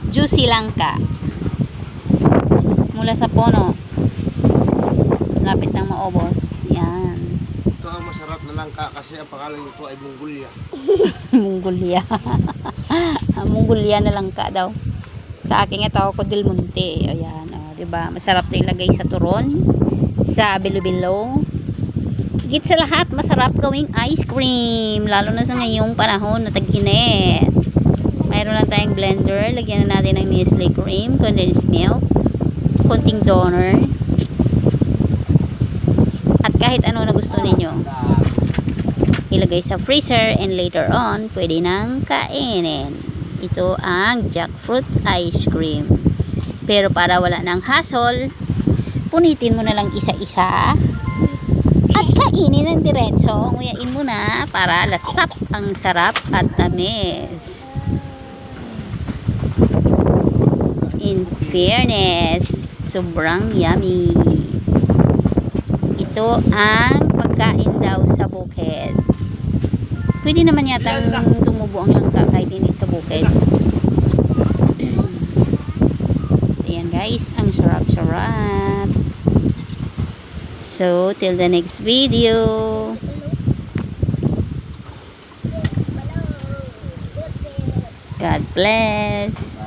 Juicy langka. Mula sa puno. Lapit ng maubos. Yan. Ito ang masarap na langka kasi ang pangalan nito ay Mongolia. Mongolia. Mongolia na langka daw. Sa akin nga tawag ko Del Monte. Ayan, oh, 'di ba? Masarap 'to ilagay sa turon, sa bilo-bilo. Higit sa lahat, masarap gawing ice cream, lalo na sa ngayong panahon na tag-init. Mayroon lang tayong blender, lagyan na natin ng Nestle cream, condensed milk, konting donor. At kahit ano na gusto ninyo, ilagay sa freezer and later on, pwede nang kainin. Ito ang jackfruit ice cream. Pero para wala nang hassle, punitin mo na lang isa-isa at kainin ng diretso. Nguyain mo na para lasap ang sarap at tamis. In fairness, sobrang yummy. Ito ang pagkain daw sa bukid. Pwede naman yatang tumubo ang langka kahit hindi sa bukid. Ayan guys, ang sarap-sarap. So, till the next video. God bless.